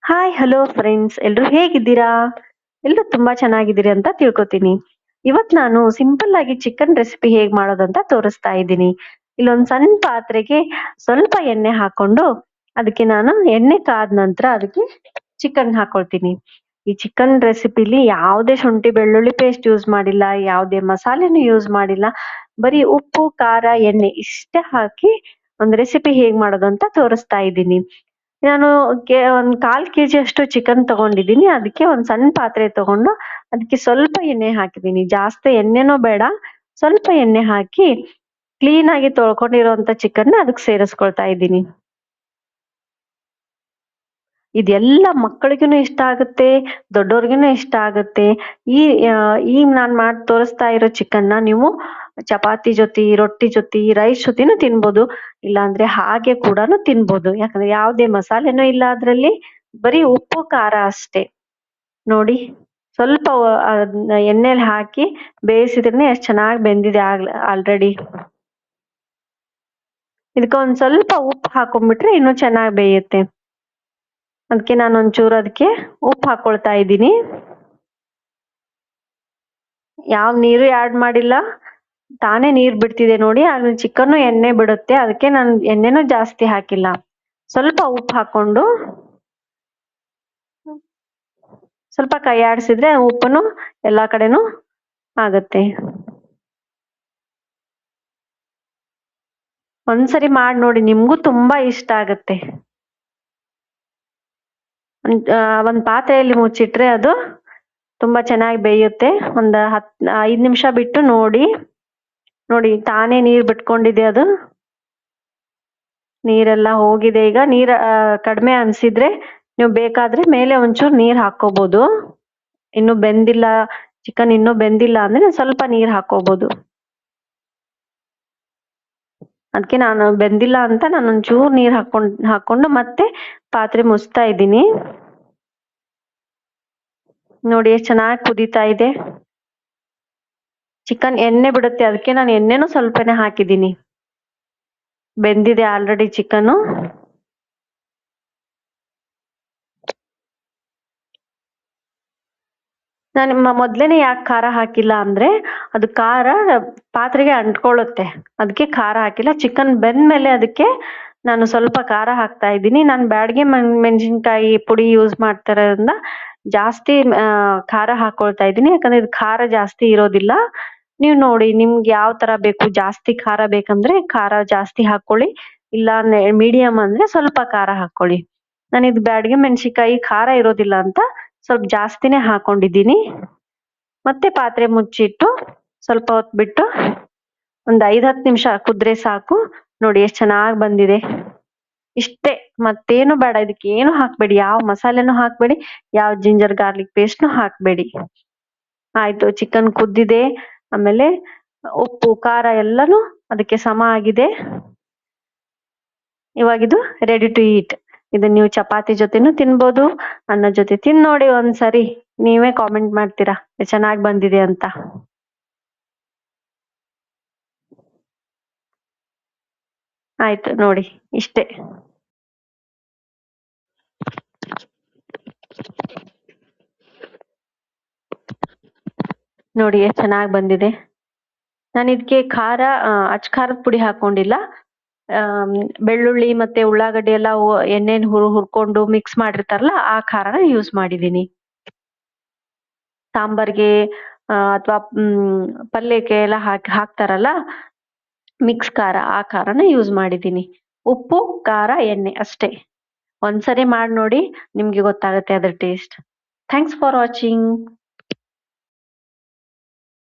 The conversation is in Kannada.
ಹಾಯ್ ಹಲೋ ಫ್ರೆಂಡ್ಸ್, ಎಲ್ರು ಹೇಗಿದ್ದೀರಾ? ಎಲ್ರು ತುಂಬಾ ಚೆನ್ನಾಗಿದ್ದೀರಿ ಅಂತ ತಿಳ್ಕೊತೀನಿ. ಇವತ್ ನಾನು ಸಿಂಪಲ್ ಆಗಿ ಚಿಕನ್ ರೆಸಿಪಿ ಹೇಗ್ ಮಾಡೋದಂತ ತೋರಿಸ್ತಾ ಇದ್ದೀನಿ. ಇಲ್ಲೊಂದ್ ಸಣ್ಣ ಪಾತ್ರೆಗೆ ಸ್ವಲ್ಪ ಎಣ್ಣೆ ಹಾಕೊಂಡು ಅದಕ್ಕೆ ನಾನು ಎಣ್ಣೆ ಕಾದ ನಂತರ ಅದಕ್ಕೆ ಚಿಕನ್ ಹಾಕೊಳ್ತೀನಿ. ಈ ಚಿಕನ್ ರೆಸಿಪಿಲಿ ಯಾವುದೇ ಶುಂಠಿ ಬೆಳ್ಳುಳ್ಳಿ ಪೇಸ್ಟ್ ಯೂಸ್ ಮಾಡಿಲ್ಲ, ಯಾವುದೇ ಮಸಾಲೆನೂ ಯೂಸ್ ಮಾಡಿಲ್ಲ. ಬರೀ ಉಪ್ಪು, ಖಾರ, ಎಣ್ಣೆ ಇಷ್ಟೇ ಹಾಕಿ ಒಂದ್ ರೆಸಿಪಿ ಹೇಗ್ ಮಾಡೋದು ಅಂತ ತೋರಿಸ್ತಾ ಇದ್ದೀನಿ. ನಾನು ಒಂದ್ 1/4 ಕೆಜಿ ಅಷ್ಟು ಚಿಕನ್ ತಗೊಂಡಿದ್ದೀನಿ. ಅದಕ್ಕೆ ಒಂದ್ ಸಣ್ಣ ಪಾತ್ರೆ ತಗೊಂಡು ಅದಕ್ಕೆ ಸ್ವಲ್ಪ ಎಣ್ಣೆ ಹಾಕಿದ್ದೀನಿ. ಜಾಸ್ತಿ ಎಣ್ಣೆನೂ ಬೇಡ, ಸ್ವಲ್ಪ ಎಣ್ಣೆ ಹಾಕಿ ಕ್ಲೀನ್ ಆಗಿ ತೊಳ್ಕೊಂಡಿರುವಂತ ಚಿಕನ್ ಅದಕ್ಕೆ ಸೇರಿಸ್ಕೊಳ್ತಾ ಇದ್ದೀನಿ. ಇದೆಲ್ಲ ಮಕ್ಕಳಿಗೂನು ಇಷ್ಟ ಆಗುತ್ತೆ, ದೊಡ್ಡೋರ್ಗುನು ಇಷ್ಟ ಆಗುತ್ತೆ. ಈ ಈಗ ನಾನ್ ಮಾಡಿ ತೋರಿಸ್ತಾ ಇರೋ ಚಿಕನ್ನ ನೀವು ಚಪಾತಿ ಜೊತೆ, ರೊಟ್ಟಿ ಜೊತೆ, ರೈಸ್ ಜೊತೆನೂ ತಿನ್ಬೋದು. ಇಲ್ಲಾಂದ್ರೆ ಹಾಗೆ ಕೂಡನು ತಿನ್ಬೋದು. ಯಾಕಂದ್ರೆ ಯಾವುದೇ ಮಸಾಲೆನೂ ಇಲ್ಲ ಅದ್ರಲ್ಲಿ, ಬರೀ ಉಪ್ಪು ಖಾರ ಅಷ್ಟೇ. ನೋಡಿ, ಸ್ವಲ್ಪ ಎಣ್ಣೆಲಿ ಹಾಕಿ ಬೇಯಿಸಿದ್ರೇನೆ ಎಷ್ಟ್ ಚೆನ್ನಾಗಿ ಬೆಂದಿದೆ ಆಲ್ರೆಡಿ. ಇದಕ್ಕೆ ಒಂದ್ ಸ್ವಲ್ಪ ಉಪ್ಪು ಹಾಕೊಂಡ್ಬಿಟ್ರೆ ಇನ್ನೂ ಚೆನ್ನಾಗಿ ಬೇಯುತ್ತೆ. ಅದಕ್ಕೆ ನಾನು ಒಂಚೂರು ಅದಕ್ಕೆ ಉಪ್ಪು ಹಾಕೊಳ್ತಾ ಇದ್ದೀನಿ. ಯಾವ ನೀರು ಆಡ್ ಮಾಡಿಲ್ಲ, ತಾನೇ ನೀರ್ ಬಿಡ್ತಿದೆ ನೋಡಿ. ಆಮೇಲೆ ಚಿಕನ್ ಎಣ್ಣೆ ಬಿಡುತ್ತೆ, ಅದಕ್ಕೆ ನಾನು ಎಣ್ಣೆನೂ ಜಾಸ್ತಿ ಹಾಕಿಲ್ಲ. ಸ್ವಲ್ಪ ಉಪ್ಪು ಹಾಕೊಂಡು ಸ್ವಲ್ಪ ಕೈ ಆಡಿಸಿದ್ರೆ ಉಪ್ಪುನು ಎಲ್ಲಾ ಕಡೆನೂ ಆಗತ್ತೆ. ಒಂದ್ಸರಿ ಮಾಡಿ ನೋಡಿ, ನಿಮ್ಗೂ ತುಂಬಾ ಇಷ್ಟ ಆಗತ್ತೆ. ಒಂದ್ ಪಾತ್ರೆಯಲ್ಲಿ ಮುಚ್ಚಿಟ್ರೆ ಅದು ತುಂಬಾ ಚೆನ್ನಾಗಿ ಬೇಯುತ್ತೆ. 5 ನಿಮಿಷ ಬಿಟ್ಟು ನೋಡಿ. ನೋಡಿ, ತಾನೇ ನೀರ್ ಬಿಟ್ಕೊಂಡಿದೆ ಅದು. ನೀರೆಲ್ಲ ಹೋಗಿದೆ. ಈಗ ನೀರ್ ಕಡಿಮೆ ಅನ್ಸಿದ್ರೆ ನೀವು ಬೇಕಾದ್ರೆ ಮೇಲೆ ಒಂಚೂರು ನೀರ್ ಹಾಕೋಬಹುದು. ಇನ್ನು ಬೆಂದಿಲ್ಲ, ಚಿಕನ್ ಇನ್ನೂ ಬೆಂದಿಲ್ಲ ಅಂದ್ರೆ ಸ್ವಲ್ಪ ನೀರ್ ಹಾಕೋಬಹುದು. ಅದಕ್ಕೆ ನಾನು ಬೆಂದಿಲ್ಲ ಅಂತ ನಾನು ಒಂಚೂರು ನೀರ್ ಹಾಕೊಂಡು ಮತ್ತೆ ಪಾತ್ರೆ ಮುಚ್ತಾ ಇದ್ದೀನಿ. ನೋಡಿ ಎಷ್ಟು ಚೆನ್ನಾಗಿ ಕುದೀತಾ ಇದೆ. ಚಿಕನ್ ಎಣ್ಣೆ ಬಿಡುತ್ತೆ, ಅದಕ್ಕೆ ನಾನು ಎಣ್ಣೆನೂ ಸ್ವಲ್ಪನೇ ಹಾಕಿದ್ದೀನಿ. ಬೆಂದಿದೆ ಆಲ್ರೆಡಿ ಚಿಕನ್. ನಾನು ಮೊದ್ಲೇನೆ ಯಾಕೆ ಖಾರ ಹಾಕಿಲ್ಲ ಅಂದ್ರೆ ಅದು ಖಾರ ಪಾತ್ರೆಗೆ ಅಂಟ್ಕೊಳ್ಳುತ್ತೆ, ಅದಕ್ಕೆ ಖಾರ ಹಾಕಿಲ್ಲ. ಚಿಕನ್ ಬೆಂದ್ಮೇಲೆ ಅದಕ್ಕೆ ನಾನು ಸ್ವಲ್ಪ ಖಾರ ಹಾಕ್ತಾ ಇದ್ದೀನಿ. ನಾನು ಬ್ಯಾಡಗೆ ಮೆಣಸಿನ್ಕಾಯಿ ಪುಡಿ ಯೂಸ್ ಮಾಡ್ತಿರೋದ್ರಿಂದ ಜಾಸ್ತಿ ಖಾರ ಹಾಕೊಳ್ತಾ ಇದ್ದೀನಿ. ಯಾಕಂದ್ರೆ ಇದು ಖಾರ ಜಾಸ್ತಿ ಇರೋದಿಲ್ಲ. ನೀವು ನೋಡಿ, ನಿಮ್ಗೆ ಯಾವ ತರ ಬೇಕು, ಜಾಸ್ತಿ ಖಾರ ಬೇಕಂದ್ರೆ ಖಾರ ಜಾಸ್ತಿ ಹಾಕೊಳ್ಳಿ, ಇಲ್ಲ ಮೀಡಿಯಂ ಅಂದ್ರೆ ಸ್ವಲ್ಪ ಖಾರ ಹಾಕೊಳ್ಳಿ. ನಾನು ಇದು ಬ್ಯಾಡಗೆ ಮೆಣಸಿನ್ಕಾಯಿ ಖಾರ ಇರೋದಿಲ್ಲ ಅಂತ ಸ್ವಲ್ಪ ಜಾಸ್ತಿನೇ ಹಾಕೊಂಡಿದ್ದೀನಿ. ಮತ್ತೆ ಪಾತ್ರೆ ಮುಚ್ಚಿಟ್ಟು ಸ್ವಲ್ಪ ಹೊತ್ತು ಬಿಟ್ಟು ಒಂದ್ 5-10 ನಿಮಿಷ ಕುದ್ರೆ ಸಾಕು. ನೋಡಿ ಎಷ್ಟು ಚೆನ್ನಾಗಿ ಬಂದಿದೆ. ಇಷ್ಟೇ, ಮತ್ತೇನು ಬೇಡ. ಇದಕ್ಕೆ ಏನು ಹಾಕ್ಬೇಡಿ, ಯಾವ ಮಸಾಲೆನೂ ಹಾಕ್ಬೇಡಿ, ಯಾವ ಜಿಂಜರ್ ಗಾರ್ಲಿಕ್ ಪೇಸ್ಟ್ನು ಹಾಕ್ಬೇಡಿ. ಆಯ್ತು, ಚಿಕನ್ ಕುದ್ದಿದೆ. ಆಮೇಲೆ ಉಪ್ಪು ಖಾರ ಎಲ್ಲಾನು ಅದಕ್ಕೆ ಸಮ ಆಗಿದೆ. ಇವಾಗಿದು ರೆಡಿ ಟು ಈಟ್. ಇದನ್ನ ನೀವು ಚಪಾತಿ ಜೊತೆನೂ ತಿನ್ಬೋದು, ಅನ್ನ ಜೊತೆ ತಿಂದ್ ನೋಡಿ ಒಂದ್ಸರಿ. ನೀವೇ ಕಾಮೆಂಟ್ ಮಾಡ್ತೀರಾ ಚೆನ್ನಾಗಿ ಬಂದಿದೆ ಅಂತ. ಆಯ್ತು ನೋಡಿ, ಇಷ್ಟೇ. ನೋಡಿ ಎಷ್ಟು ಚೆನ್ನಾಗಿ ಬಂದಿದೆ. ನಾನು ಇದಕ್ಕೆ ಖಾರ ಅಚ್ ಖಾರದ ಪುಡಿ ಹಾಕೊಂಡಿಲ್ಲ. ಬೆಳ್ಳುಳ್ಳಿ ಮತ್ತೆ ಉಳ್ಳಾಗಡ್ಡಿ ಎಲ್ಲ ಎಣ್ಣೆನ ಹುರ್ಕೊಂಡು ಮಿಕ್ಸ್ ಮಾಡಿರ್ತಾರಲ್ಲ, ಆ ಖಾರನ ಯೂಸ್ ಮಾಡಿದೀನಿ. ಸಾಂಬಾರ್ಗೆ ಅಥವಾ ಪಲ್ಯಕ್ಕೆ ಎಲ್ಲ ಹಾಕ್ತಾರಲ್ಲ ಮಿಕ್ಸ್ ಖಾರ, ಆ ಖಾರನ ಯೂಸ್ ಮಾಡಿದೀನಿ. ಉಪ್ಪು ಖಾರ ಎಣ್ಣೆ ಅಷ್ಟೇ. ಒಂದ್ಸರಿ ಮಾಡಿ ನೋಡಿ, ನಿಮ್ಗೆ ಗೊತ್ತಾಗುತ್ತೆ ಅದ್ರ ಟೇಸ್ಟ್. Thanks for watching.